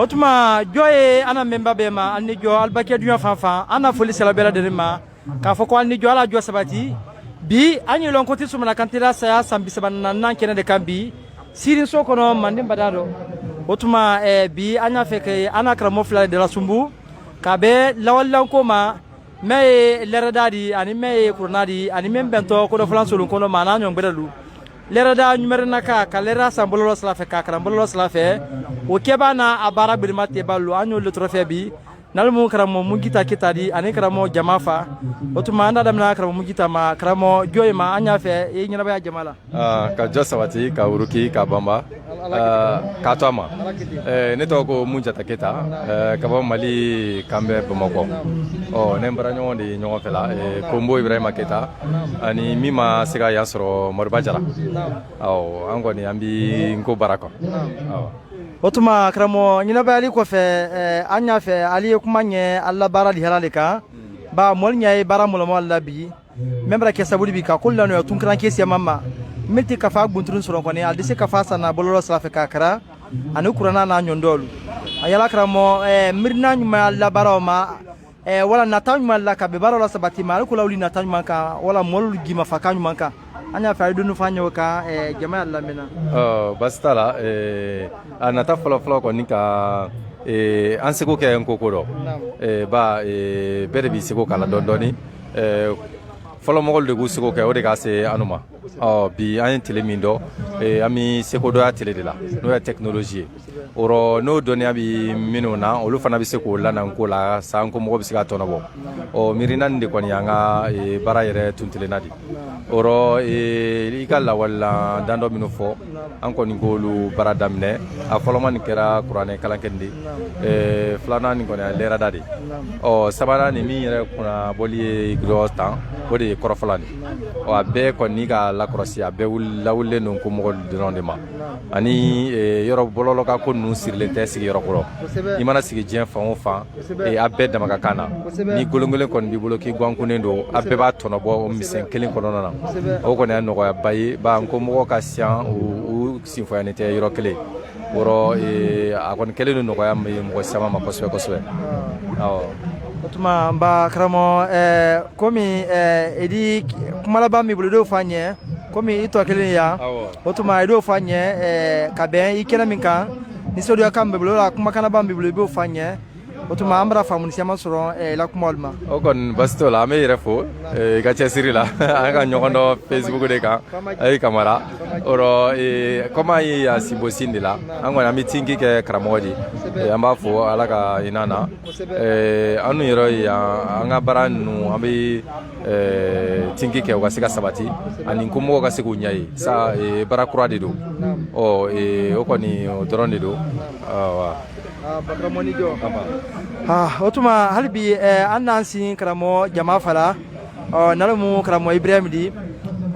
Otuma joye ana memba bema ani jo albake dunya fanfan ana foli selabela de ma ka foko ani jo ala jo sabati bi ani lon koti sumana kantira saya sambi sabana nan kene de kambi sirin sokono mandim badado otuma bi anya feke ana kramo fla de la sumbu ka be lawal ko ma me leradadi ani me kurnadi ani membento ko do flan solun kono mana nyon bedalu lerada numero naka kalera sambolo slafe ka karambolo slafe o kebana abara birmate ballu anyo le trophée bi nalmu karamo mugita kitadi ani karamo jamafa otuma anda damna karamo mugita ma karamo joy ma anya fe e nyina ba jamala ka josawati ka uruki ka bamba ka toma ne to ko munjata kita ka ba mali kambe bamako o ne mbara nyondi nyon fela kombo ibrahima kita ani mima siga yasro morbajara aw angoni ambi ngo barako aw otuma kramo nyina ba ali ko fe anya fe ali kuma nye alla bara di halalika ba mol nyai bara mol mo labi membra ke sabudi bi ka kullu no tun kran ke siya mama milti ka fa bunturun suron ko ne aldise ka fa sana bololo slafe ka kara anu kurana na nyondolu ayala kramo mirna nyuma alla bara ma wala natanyuma malla ka be bara la sabati ma ko lawli natanyuma ka wala mol gima fa kanyu manka anya fa idunu fanyo ka jamaa alla mena bastala anata folo ko nika an seko ke en kokoro ba bere bi seko kala dondoni folo mogol de gusiko ke o de ga se anuma bi an telemindo ami seko do ya tele de la no ya technologie oro no doni abi minona olu fana bi seko la nan ko la san ko mo bi sika tonobo o mirinan de kon yanga bara yere tuntele nadi oro ikala wala dando mino fo an ko ni golu bara damne a folo man kera qur'ane kala kendi flana ni ko ne lera dadi o sabana ni mi yere kuna boli grostan bodi koroflani o abe ko ni ga la krosia be lawle non ko mo dronde ma ani yoro bololo ka ko nu sirle tesi yoro ko imana sigi jen fa on fa abe dama ka kana ni golongole kon bi boloki gwankunendo abe ba tono bo misen kelin ko nona o ko ne no ko bayi ba ko mo ka sian o sinfoyanite yoro kele woro akon kelin no ko am mo sama ma koswe aw otuma ba kramo komi edi kumala ba mi buludo fanye komi ito kelin ya otuma edo fanye kabe ikena minka ni sodo akambe buludo kuma kana ba mi buludo fanye otuma amra famun siama soro la kumolma okon bastola me refo ga chesiri la anga nyokondo facebook de ka ay kamera oro koma ya sibosindi la ango na meeting ke kramodi amba fo alaka inana anu yero ya anga baranu ambi tingi ke wasika sabati ani kumo ga siku nyai sa bara kurade do o okoni drone do bakramoni do otuma halbi annansi kramo jama fala nalamu kramo ibrahim di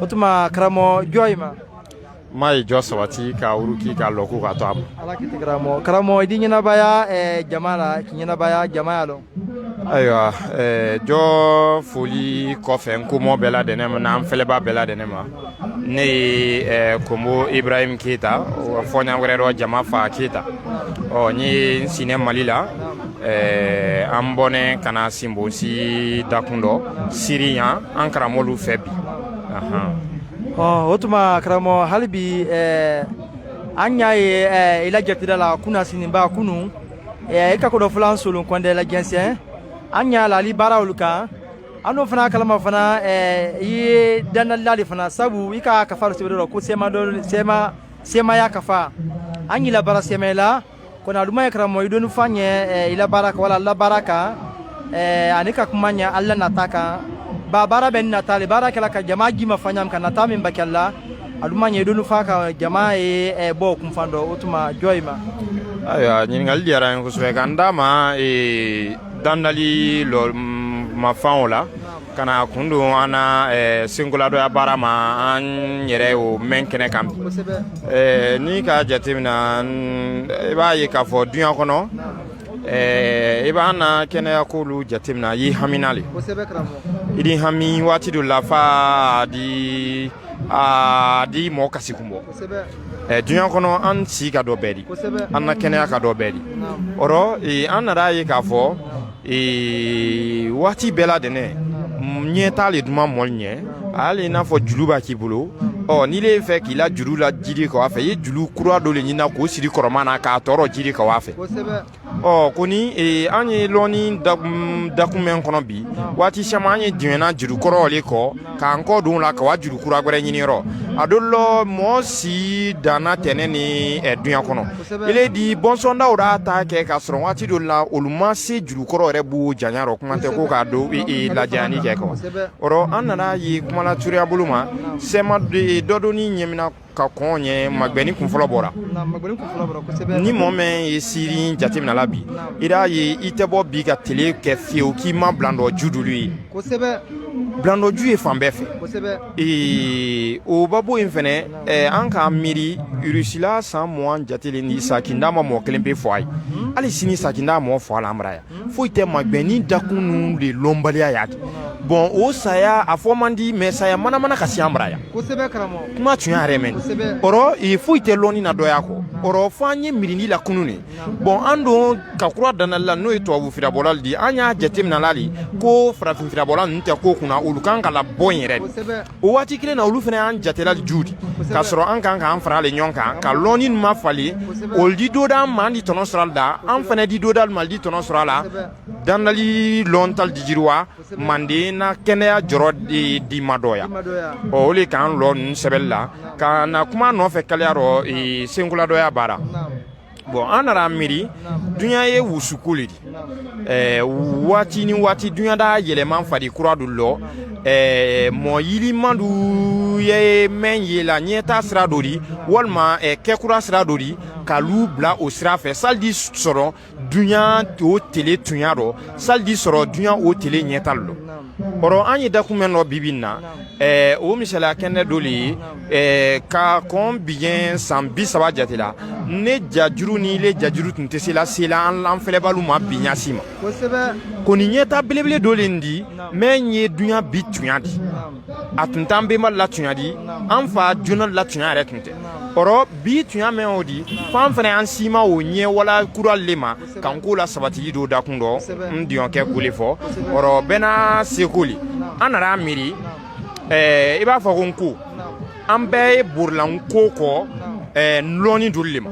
otuma kramo joyma mai josawati ka uruki ka loku ka to am ala kiti kramo idi nyina baya jamala kinyina baya jamalo aywa jo foli kofe nkumo bela denema na amfeleba bela denema ne komo ibrahim kita fonya ngrero jama fa kita o ni sine malila ambone kana simbo si dakundo siriya ankara molu febi otuma kramo halbi anya ila jetida la kuna sinimba kunu ka ko do flan solon konde la gensen anya la li bara uluka ano fana kalama fana yi danal lali fana sabu ika ka faru sibiro ko sema ya kafa anyi la bara semela kona duma kramo idonu fanye ila baraka wala la baraka anika kumanya alla nataka bara ben natale baraka la ka jamaa jima fanyam kana tami mbakalla adumanya idonu faka jamaa bo kumfando utuma joyma aya nyingal diara ko swe ganda ma dandali lo mafaola kana kundu ana singula do ya barama an yere o menkene kam ni ka jatimna ba yi ka fo dunya kono iba na kene yakulu jatimna yi haminali idi hami wati do lafa di mo kasikumbo dunya kɔnɔ an si ka dɔ bɛɛ di an na kɛnɛya ka dɔ bɛɛ di ɔrɔ an nana ye k'a fɔ waati bɛɛ la dɛnɛ ɲɛ t'ale duman mɔli ɲɛ hali n'a fɔ juru b'a k'i bolo n'i le fɛ k'i la juru la jiri kɔ a fɛ i ye juru kura dɔ le ɲini k'o siri kɔrɔman na k'a tɔɔrɔ jiri kɔ a fɛ ko ni an ye lɔnni dakunmɛn kɔnɔ bi waati caman an ye diŋɛna juru kɔrɔ le kɔ k'an kɔ don la ka wa juru kura wɛrɛ ɲini yɔrɔ a dɔ lɔ mɔɔ si danna tɛnɛ ni duɲa kɔnɔ ele di bɔnsɔndaw y'a ta kɛ k'a sɔrɔ waati dɔ la olu ma se juru kɔrɔ yɛrɛ b'u janya rɔ kuma tɛ ko k'a don lajayani kɛ kɔ ɔrɔ an nana ye kuma la turiya bolo ma sɛma dɔ doni ɲɛmina ka kɔn ɲɛ magwɛni kun fɔlɔ bɔra ni mɔɔ mɛn ye siri jateminɛ la bi i y'a ye i tɛ bɔ bi ka tele kɛ fiyewu k'i ma bilandɔ ju dolu ye bilandɔ ju ye fan bɛɛ fɛ o babo in fɛnɛ an k'a miiri Rusila san 20 jatelen ni sakinda ma mɔgɔ kelen pe fɔ a ye hali sini sakinda mɔgɔ fɔ a la an bara yan foyi tɛ magwɛni dakun ninnu de lɔnbaliya y'a kɛ bon o saya a fɔ man di mais saya mana ka se an bara yan kuma tun y'a yɛrɛ mɛn ɔrɔ foyi tɛ lɔnni na dɔ y'a kɔ ɔrɔ fɔ an ye miirindi la kunun ne bon an don ka kura danali la n'o ye tubabu firabɔla di an y'a jateminɛ la de ko farafin firabɔla ninnu tɛ ko kunna olu kan ka labɔ in yɛrɛ de o waati kelen na olu fana y'an jatela ju di k'a sɔrɔ an kan k'an fara ale ɲɔgɔn kan ka lɔnni ma falen olu di dɔ da ma di tɔnɔ sɔrɔ a la an fana di dɔ da ma di tɔnɔ sɔrɔ a la dandali lɔntali di jiriwa manden na kɛnɛya jɔrɔ di ma dɔya o le k'an lɔ ninnu sɛbɛnni la ka na kuma nɔfɛ kaliya rɔ senkula dɔya baara bon an nana miiri dunya ye wusuko le di waati ni waati dunya da yɛlɛman fadi kura du lɔ mɔ yiriman du ye mɛn ye la ɲɛta sira dɔ di walima kɛkura sira dɔ di k'alu bila o sira fɛ salidi sɔrɔ dunya o tele tunya rɔ salidi sɔrɔ dunya o tele ɲɛta lɔ ɔrɔ an ye dakunmɛn dɔ bibi na o misaliya kɛnɛ dɔ le ye ka kɔn biyɛn san 30 jate la ne jajuru ni le jajuru tun tɛ se la an filɛbalu ma bi ɲasi ma ko nin ɲɛta belebele dɔ le di mɛ ye dunya bi tunya di a tun t'an benba latunya di an fa jona latunya yɛrɛ tun tɛ ɔrɔ bi tunya mɛn o di f'an fana an si ma o ɲɛ wala kura le ma k'an ko la sabatili dɔ dakun dɔ n diɲɔkɛ kole fɔ ɔrɔ bɛɛ n'a seko le an nana miiri i b'a fɔ ko n ko an bɛɛ ye borilanko kɔ lɔnni doli le ma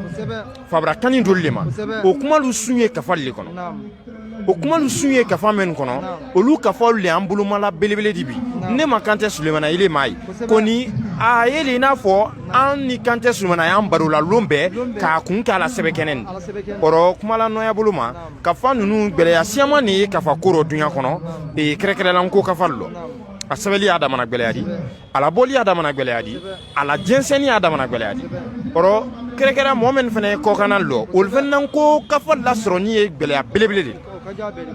fabarakani doli le ma o kumalu sun ye kafa le kɔnɔ o kumalu sun ye kafa minnu kɔnɔ olu kafaw le an bolomala belebele di bi ne ma Kante Sulemana ile ma ye ko ni a ye le i n'a fɔ an ni Kante Sulemana y'an barola lon bɛɛ k'a kun k'a la sɛbɛkɛnɛ nin ɔrɔ kumala nɔya bolo ma kafa ninnu gwɛlɛya siyaman ni ye kafa ko rɔ dunya kɔnɔ kɛrɛkɛrɛlanko kafa lɔ a sɛbɛli y'a damana gwɛlɛya di a la bɔli y'a damana gwɛlɛya di a la jɛnsɛnni y'a damana gwɛlɛya di ɔrɔ kɛrɛkɛrɛ mɔgɔ min fana ye kɔkanna lɔ olu fana ko kafa lasɔrɔni ye gwɛlɛya belebele de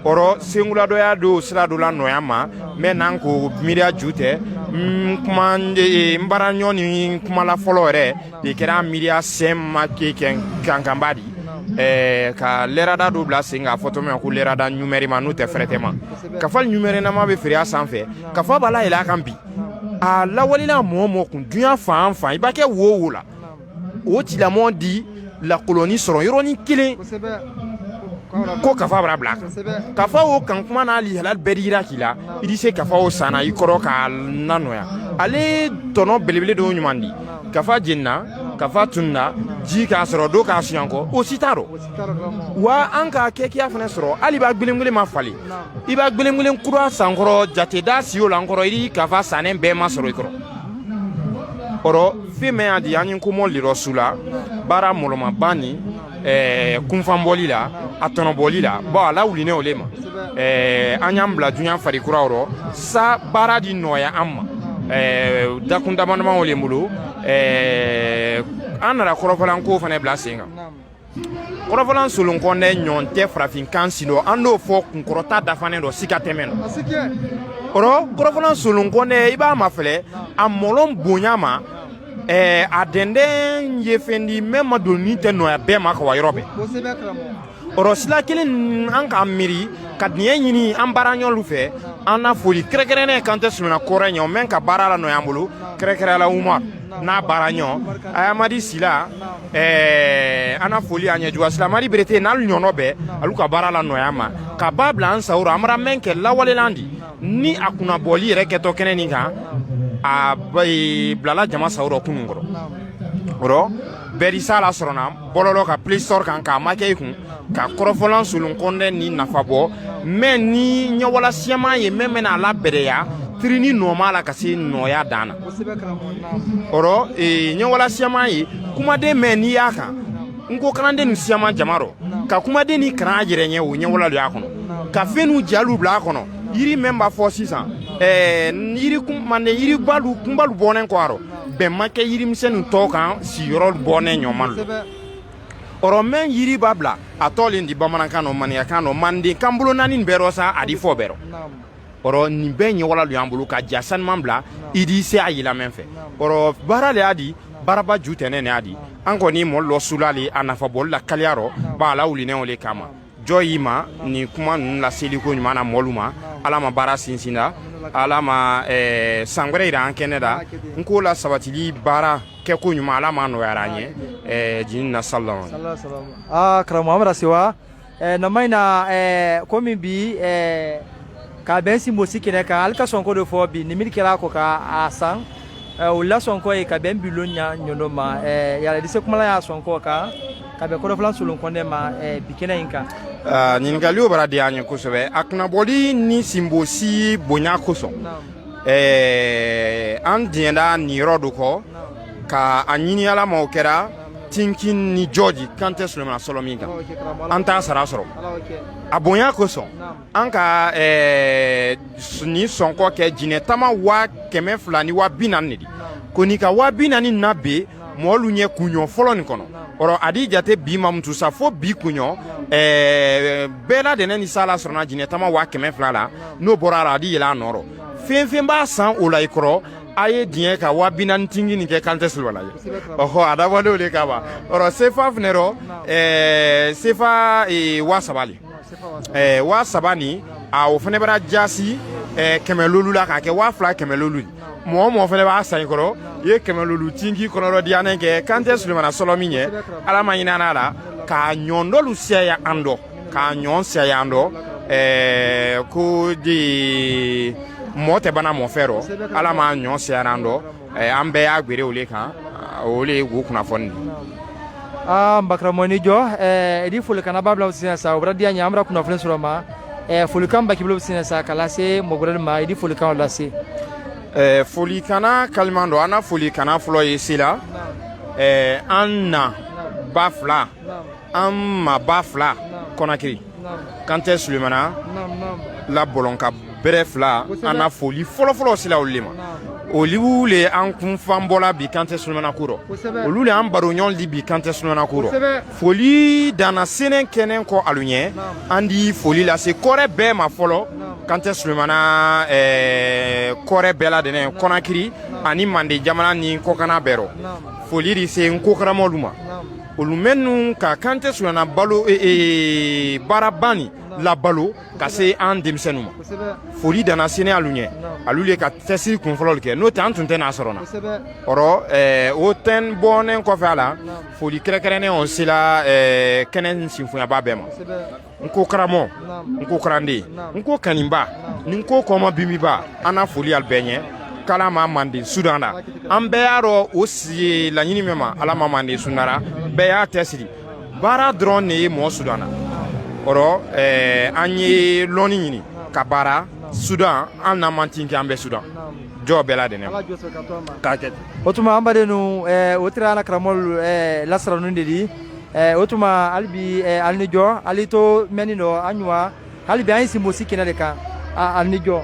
ɔrɔ senkula dɔ y'a don sira dɔ la nɔya ma mɛ n'an ko miiriya ju tɛ kuma n bara ɲɔ ni kumala fɔlɔ yɛrɛ de kɛra miiriya sɛn ma kankanba di ka lɛrada dɔ bila sen k'a fɔ tɔmɔ ko lɛrada numɛri ma n'o tɛ fɛrɛtɛ ma kafa numɛri nama bɛ feere a sanfɛ kafa b'a la yɛlɛ a kan bi a lawalila mɔgɔ kun dunya fan fan i b'a kɛ wo wo la o tigilamɔgɔ di lakoloni sɔrɔ yɔrɔnin kelen ko kafa b'a bila kafa o kan kuma n'a lihala bɛɛ dira k'i la i di se kafa o sanna i kɔrɔ k'a nanoya ale tɔnɔ belebele dɔ ɲuman di kafa jenina kafa tunna ji k'a sɔrɔ do k'a suyan kɔ o si t'a rɔ wa an ka kɛkiya fana sɔrɔ hali b'a gbelengbelen ma falen i b'a gbelengbelen kura san kɔrɔ jate da si o la n kɔrɔ i di kafa sannen bɛɛ ma sɔrɔ i kɔrɔ ɔrɔ fɛn min y'a di an ye komɔ lirɔ su la baara mɔlɔmaba ni kunfanbɔli la a tɔnɔbɔli la bon a lawulinnen o le ma an y'an bila dunya fari kuraw rɔ sa baara di nɔgɔya an ma dakun damadama o le bolo an nana kɔrɔfɔlanko fana bila sen kan kɔrɔfɔlan solonkɔnɛ ɲɔgɔn tɛ farafinkan si dɔ an n'o fɔ kunkɔrɔta dafanen dɔ sika tɛmɛ na ɔrɔ kɔrɔfɔlan solonkɔnɛ i b'a ma filɛ a mɔlɔn bonya ma a denden ye fendi même do ni te no ya be ma ka wa yorobe oro sila kelen an ka miri ka diɲɛ ɲini an baaraɲɔlu fɛ an na foli kɛrɛkɛrɛnnen kan tɛ sununa kɔrɛ ɲɔ men ka baara la nɔ y'an bolo kɛrɛkɛrɛ la Umar n'a baaraɲɔ Ayamadi Sila an na foli an ɲɛ juwa Silamadi Berete n'alu ɲɔnɔ bɛɛ alu ka baara la nɔya ma ka ba bila an sawuro an bara men kɛ lawalelan di ni a kunnabɔli yɛrɛ kɛtɔ kɛnɛ nin kan a bilala jama sawuro kunun kɔrɔ ɔrɔ bɛri sa la sɔrɔna bɔlɔlɔ ka Play Store kan k'a ma kɛ i kun ka kɔrɔfɔlan solon kɔndɛ ni nafa bɔ mais ni ɲɛwala siyaman ye men bɛna a la bɛrɛya tirini nɔma la ka se nɔya dan na ɔrɔ ɲɛwala siyaman ye kumaden mɛn n'i y'a kan n ko kalanden ni siyaman jama rɔ ka kumaden ni karan a yɛrɛ ɲɛ o ɲɛwala de y'a kɔnɔ ka fɛn n'u jalu bila a kɔnɔ yiri men b'a fɔ sisan yiri balu kunbalu bɔnnen kɔ a rɔ bɛn ma kɛ yirimisɛnnin tɔw kan siyɔrɔ bɔnnen ɲɔman lo ɔrɔ men yiri b'a bila a tɔlen di bamanankan nɔ maniyakan nɔ mandenkan bolo naani bɛɛ rɔ sa a di fɔ bɛɛ rɔ ɔrɔ nin bɛɛ ɲɛwala lo y'an bolo ka ja sanuman bila i di se a yɛlɛmɛ fɛ ɔrɔ baara le y'a di baaraba ju tɛnɛ ne y'a di an kɔni mɔ lɔ sulali a nafabɔli la kaliya rɔ ba ala wulinɛw le kama jɔ y'i ma nin kuma ninnu la seliko ɲuman na mɔlu ma ala ma baara sinsinna ala ma san wɛrɛ yira an kɛnɛ da n k'o la sabatili baara kɛko ɲuman ala ma nɔgɔyara an ye jini na sallam karamɔgɔ Amara Sewa na ma in na komi bi ka bɛn Sinbosi kɛnɛ kan hali ka sɔnko de fɔ bi nimiri kɛra a kɔ ka a san o la sɔnkɔ ye ka bɛn bilo ɲɔdɔ ma yala dise kumala y'a sɔnkɔ kan ka bɛn kɔrɔfilan solon kɔndɛ ma bi kɛnɛ in kan ɲininkaliw bara di an ye kosɛbɛ a kunnabɔli ni Sinbosi bonya kosɔn an diɲɛna nin yɔrɔ do kɔ ka a ɲini ala ma o kɛra Tinkin ni George Kante Sulemana Solo min kan an t'a sara sɔrɔ a bonya kosɔn an ka ni sɔnkɔ kɛ jinɛ tama 200,000 ni 40,000 de di ko ni ka 40,000 na be mɔlu ɲɛ kuɲɔ fɔlɔ nin kɔnɔ ɔrɔ a di jate bi ma mutu sa fo bi kuɲɔ bɛɛ la dɛnɛ ni sala sɔrɔna jinɛ tama 200,000 la n'o bɔra la a di yɛlɛ a nɔrɔ fɛn b'a san o la i kɔrɔ a ye diɲɛ ka 40,000 tingi nin kɛ Kante Sulemana ye ɔhɔ a dabɔlen o de kama ɔrɔ sefa fɛnɛ rɔ sefa 3,000 3,000 ni a o fɛnɛ bɛra jasi 100 la k'a kɛ 2,000 100 mɔgɔ fɛnɛ b'a san i kɔrɔ i ye 100 tingi kɔnɔrɔ diyanen kɛ Kante Sulemana Solo min ye ala ma ɲinɛ a la k'a ɲɔndɔlu sɛya an dɔ k'a ɲɔn sɛya an dɔ ko de mɔ tɛ bana mɔ fɛ rɔ ala ma ɲɔn sɛya an dɔ an bɛɛ y'a gwere o le kan o le ye wo kunnafoni mbakaramɔni jɔ edi foli kana ba bila sisan sa o bɛra diya ɲɛ an bɛra kunnafoni sɔrɔ ma folikan baki bolo sisan sa ka lase mɔgɔwɛrɛ ma edi folikan lase foli kana kaliman dɔ an na foli kana fɔlɔ ye sela an na ba fila an ma ba fila Konakiri Kante Sulemana la bɔlɔnka bɛrɛ fila an na foli fɔlɔfɔlɔ sela olu le ma olu le an kunfan bɔla bi Kante Sulemana ko rɔ olu le an baroɲɔgɔn di bi Kante Sulemana ko rɔ foli danna sɛnɛ kɛnɛ kɔ alu ɲɛ an di foli lase kɔrɛ bɛɛ ma fɔlɔ Kante Sulemana kɔrɛ bɛɛ la dɛnɛ Konakiri ani Mande jamana ni kɔkana bɛɛ rɔ foli di se n kokaramɔlu ma olu minnu ka Kante Sulemana balo baarabani la balo ka se an denmisɛnninw ma foli danna sɛnɛ alu ɲɛ alu le ka tɛsiri kunfɔlɔli kɛ n'o tɛ an tun tɛ n'a sɔrɔ na ɔrɔ o tɛn bɔnen kɔfɛ a la foli kɛrɛkɛrɛnnen o sela kɛnɛ sinfonyaba bɛɛ ma n ko karamɔ n ko karanden n ko kaninba ni n ko kɔma bimiba an na foli ali bɛɛ ɲɛ k'ala ma Mande Sudan la an bɛɛ y'a rɔ o si laɲini min ma ala ma Mande Sudan la bɛɛ y'a tɛsiri baara dɔrɔn de ye mɔɔ Sudan na ɔrɔ an ye lɔnni ɲini ka baara Sudan an na man tin kɛ an bɛ Sudan jɔ bɛɛ la dɛnɛ k'a kɛ o tuma an badenu o tira an karamɔgɔ lasaranu de di o tuma hali bi ali ni jɔ hali to mɛnni dɔ an ɲuwa hali bi an ye Sinbosi kɛnɛ de kan ali ni jɔ